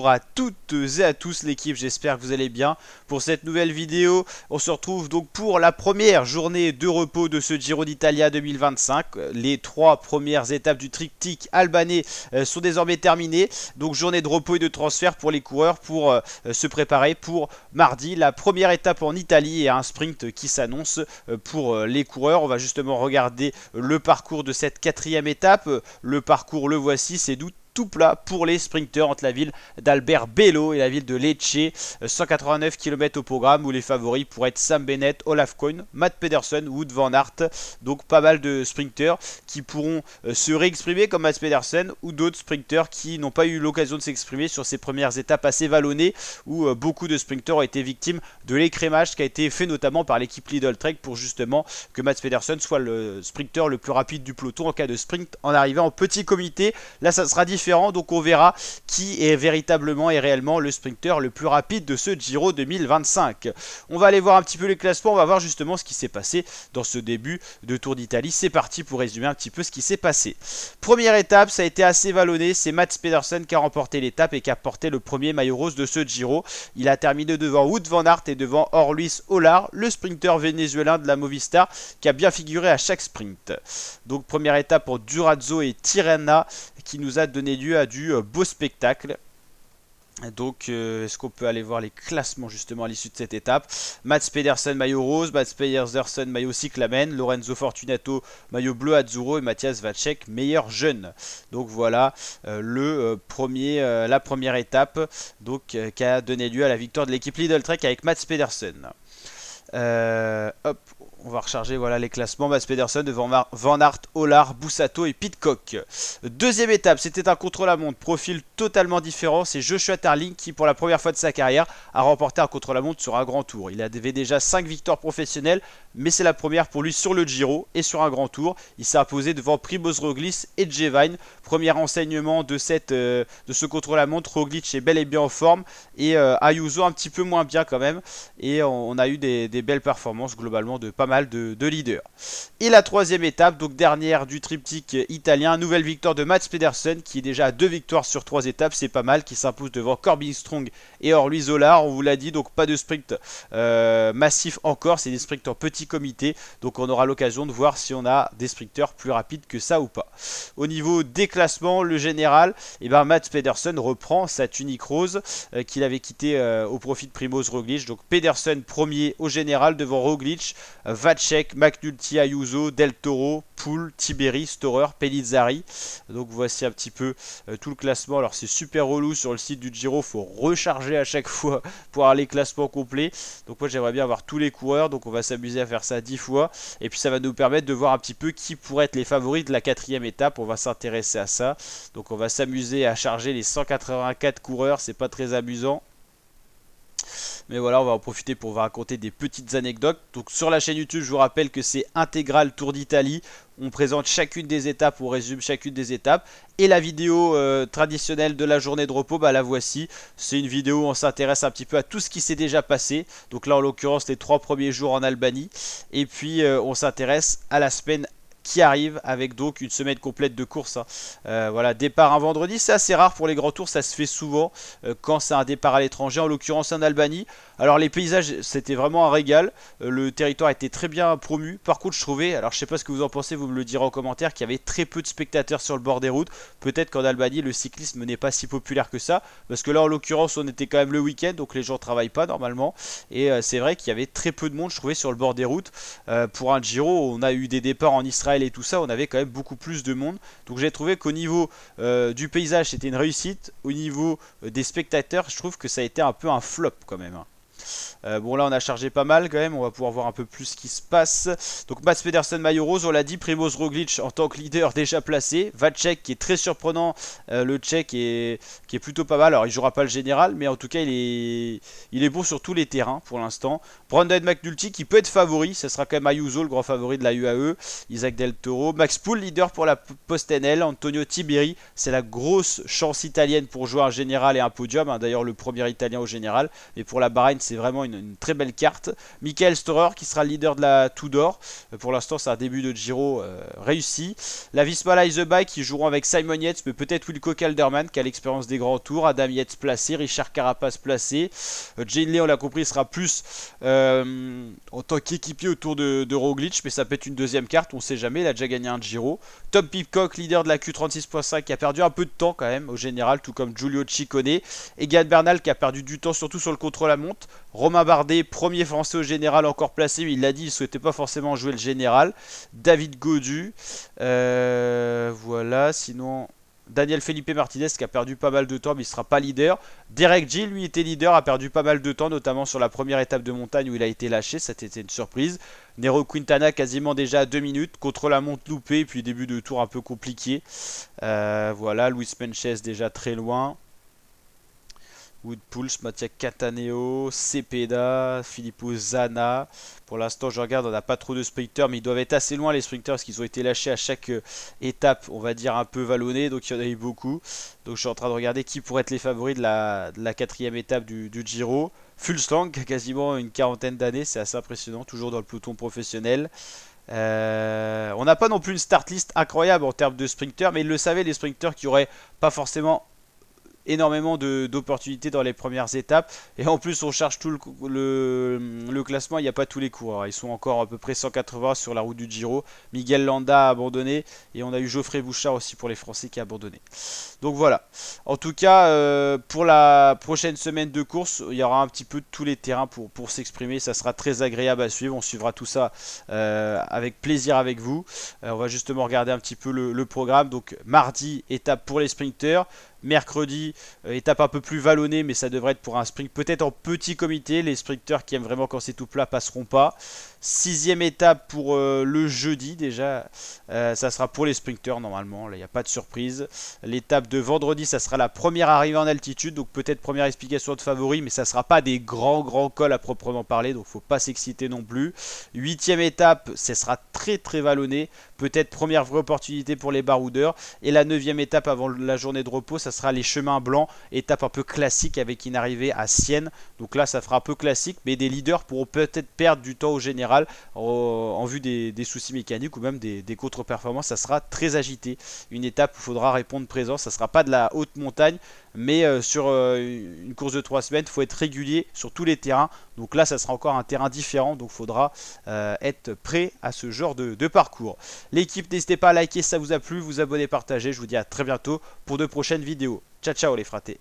bonjour à toutes et à tous l'équipe, j'espère que vous allez bien. Pour cette nouvelle vidéo, on se retrouve donc pour la première journée de repos de ce Giro d'Italia 2025. Les 3 premières étapes du triptyque albanais sont désormais terminées. Donc journée de repos et de transfert pour les coureurs pour se préparer pour mardi. La première étape en Italie et un sprint qui s'annonce pour les coureurs. On va justement regarder le parcours de cette 4e étape. Le parcours, le voici, c'est tout plat pour les sprinteurs entre la ville d'Alberbello et la ville de Lecce. 189 km au programme où les favoris pourraient être Sam Bennett, Olaf Koen, Matt Pedersen, Wout van Aert. Donc pas mal de sprinteurs qui pourront se réexprimer comme Matt Pedersen ou d'autres sprinteurs qui n'ont pas eu l'occasion de s'exprimer sur ces premières étapes assez vallonnées où beaucoup de sprinteurs ont été victimes de l'écrémage qui a été fait notamment par l'équipe Lidl Trek pour justement que Matt Pedersen soit le sprinter le plus rapide du peloton en cas de sprint en arrivant en petit comité. Là ça sera différent. Donc on verra qui est véritablement et réellement le sprinter le plus rapide de ce Giro 2025. On va aller voir un petit peu les classements, on va voir justement ce qui s'est passé dans ce début de Tour d'Italie. C'est parti pour résumer un petit peu ce qui s'est passé. Première étape, ça a été assez vallonné, c'est Matt Pedersen qui a remporté l'étape et qui a porté le premier maillot rose de ce Giro. Il a terminé devant Wout van Aert et devant Orluis Olar, le sprinter vénézuélien de la Movistar qui a bien figuré à chaque sprint. Donc première étape pour Durazzo et Tirrena qui nous a donné lieu à du beau spectacle. Donc est-ce qu'on peut aller voir les classements justement à l'issue de cette étape? Mats Pedersen maillot rose, Mats Pedersen maillot cyclamen, Lorenzo Fortunato maillot bleu azzurro et Matthias Vacek meilleur jeune. Donc voilà la première étape donc, qui a donné lieu à la victoire de l'équipe Lidl Trek avec Mats Pedersen. Hop, on va recharger voilà les classements. Mats Pedersen devant Van Aert, Olar, Bussato et Pidcock. Deuxième étape, c'était un contre-la-montre, profil totalement différent. C'est Joshua Tarling qui pour la première fois de sa carrière a remporté un contre-la-montre sur un grand tour. Il avait déjà 5 victoires professionnelles, mais c'est la première pour lui sur le Giro et sur un grand tour. Il s'est imposé devant Primoz Roglic et Jevine. Premier enseignement de ce contre-la-montre, Roglic est bel et bien en forme et Ayuso un petit peu moins bien quand même. Et on a eu des belles performances globalement de pas mal de leaders. Et la troisième étape, donc dernière du triptyque italien, nouvelle victoire de Mats Pedersen qui est déjà à 2 victoires sur 3 étapes, c'est pas mal, qui s'impose devant Corbin Strong et Orluis Olar. On vous l'a dit, donc pas de sprint massif encore, c'est des sprints en petit comité, donc on aura l'occasion de voir si on a des sprinteurs plus rapides que ça ou pas. Au niveau des classements, le général, et ben Mats Pedersen reprend sa tunique rose qu'il avait quitté au profit de Primoz Roglic. Donc Pedersen premier au général devant Roglic, Vacek, McNulty, Ayuso, Del Toro, Poul, Tiberi, Storer, Pellizzari. Donc voici un petit peu tout le classement. Alors c'est super relou sur le site du Giro, faut recharger à chaque fois pour avoir les classements complets. Donc moi j'aimerais bien avoir tous les coureurs, donc on va s'amuser à faire ça 10 fois. Et puis ça va nous permettre de voir un petit peu qui pourrait être les favoris de la 4e étape. On va s'intéresser à ça. Donc on va s'amuser à charger les 184 coureurs, c'est pas très amusant. Mais voilà, on va en profiter pour vous raconter des petites anecdotes. Donc sur la chaîne YouTube, je vous rappelle que c'est intégral Tour d'Italie. On présente chacune des étapes, on résume chacune des étapes. Et la vidéo traditionnelle de la journée de repos, bah la voici. C'est une vidéo où on s'intéresse un petit peu à tout ce qui s'est déjà passé. Donc là en l'occurrence les 3 premiers jours en Albanie. Et puis on s'intéresse à la semaine qui arrive avec donc une semaine complète de course. Voilà, départ un vendredi, c'est assez rare pour les grands tours, ça se fait souvent quand c'est un départ à l'étranger, en l'occurrence en Albanie. Alors les paysages, c'était vraiment un régal, le territoire était très bien promu. Par contre je trouvais, alors je sais pas ce que vous en pensez, vous me le direz en commentaire, qu'il y avait très peu de spectateurs sur le bord des routes. Peut-être qu'en Albanie le cyclisme n'est pas si populaire que ça, parce que là en l'occurrence on était quand même le week-end, donc les gens ne travaillent pas normalement. Et c'est vrai qu'il y avait très peu de monde, je trouvais, sur le bord des routes. Pour un Giro, on a eu des départs en Israël et tout ça, on avait quand même beaucoup plus de monde. Donc j'ai trouvé qu'au niveau du paysage c'était une réussite. Au niveau des spectateurs, je trouve que ça a été un peu un flop quand même. Bon là on a chargé pas mal quand même, on va pouvoir voir un peu plus ce qui se passe. Donc Mats Pedersen maillot rose, on l'a dit, Primoz Roglic en tant que leader déjà placé, Vacek qui est très surprenant, le Tchèque qui est plutôt pas mal. Alors il jouera pas le général, mais en tout cas il est bon sur tous les terrains pour l'instant. Brandon McNulty qui peut être favori, ça sera quand même Ayuso le grand favori de la UAE, Isaac Del Toro, Max Poul leader pour la Post-NL, Antonio Tiberi, c'est la grosse chance italienne pour jouer un général et un podium, hein, d'ailleurs le premier italien au général, mais pour la Bahreïn c'est vraiment une très belle carte. Michael Storer qui sera le leader de la Tudor. Pour l'instant, c'est un début de Giro réussi. La Visma Leise Bike qui joueront avec Simon Yates, mais peut-être Wilco Calderman qui a l'expérience des grands tours. Adam Yates placé, Richard Carapace placé. Jane Lee, on l'a compris, sera plus en tant qu'équipier autour de Roglic, mais ça peut être une deuxième carte, on sait jamais. Il a déjà gagné un Giro. Tom Pidcock, leader de la Q36.5, qui a perdu un peu de temps quand même au général, tout comme Giulio Ciccone. Egan Bernal qui a perdu du temps, surtout sur le contre-la-montre. Romain Bardet, premier français au général encore placé, mais il l'a dit, il ne souhaitait pas forcément jouer le général. David Gaudu, voilà, sinon Daniel Felipe Martinez qui a perdu pas mal de temps, mais il ne sera pas leader. Derek Gill, lui, était leader, a perdu pas mal de temps, notamment sur la première étape de montagne où il a été lâché, ça a été une surprise. Nero Quintana quasiment déjà à 2 minutes, contre la montre loupée, puis début de tour un peu compliqué. Voilà, Luis Menches déjà très loin. Woodpulse, Mattia Cataneo, Cepeda, Filippo Zana. Pour l'instant, je regarde, on n'a pas trop de sprinters, mais ils doivent être assez loin les sprinters parce qu'ils ont été lâchés à chaque étape, on va dire un peu vallonnée, donc il y en a eu beaucoup. Donc je suis en train de regarder qui pourraient être les favoris de la quatrième étape du Giro. Fulslang, qui a quasiment une quarantaine d'années, c'est assez impressionnant, toujours dans le peloton professionnel. On n'a pas non plus une start list incroyable en termes de sprinters, mais ils le savaient, les sprinters qui n'auraient pas forcément énormément d'opportunités dans les premières étapes, et en plus on charge tout le classement, il n'y a pas tous les coureurs, ils sont encore à peu près 180 sur la route du Giro. Miguel Landa a abandonné, et on a eu Geoffrey Bouchard aussi pour les Français qui a abandonné. Donc voilà, en tout cas pour la prochaine semaine de course, il y aura un petit peu de tous les terrains pour s'exprimer, ça sera très agréable à suivre, on suivra tout ça avec plaisir avec vous. On va justement regarder un petit peu le programme. Donc mardi, étape pour les sprinters. Mercredi, étape un peu plus vallonnée, mais ça devrait être pour un sprint peut-être en petit comité. Les sprinters qui aiment vraiment quand c'est tout plat passeront pas. 6e étape pour le jeudi déjà, ça sera pour les sprinters normalement, là il n'y a pas de surprise. L'étape de vendredi, ça sera la première arrivée en altitude, donc peut-être première explication de favoris, mais ça sera pas des grands cols à proprement parler, donc faut pas s'exciter non plus. 8e étape, ce sera très vallonné, peut-être première vraie opportunité pour les baroudeurs. Et la 9e étape avant la journée de repos, ça sera les chemins blancs, étape un peu classique avec une arrivée à Sienne, donc là ça fera un peu classique, mais des leaders pourront peut-être perdre du temps au général en vue des soucis mécaniques ou même des contre-performances. Ça sera très agité, une étape où il faudra répondre présent. Ça sera pas de la haute montagne, mais sur une course de 3 semaines, il faut être régulier sur tous les terrains. Donc là ça sera encore un terrain différent, donc il faudra être prêt à ce genre de parcours. L'équipe, n'hésitez pas à liker si ça vous a plu, vous abonner, partager. Je vous dis à très bientôt pour de prochaines vidéos. Ciao ciao les fratés.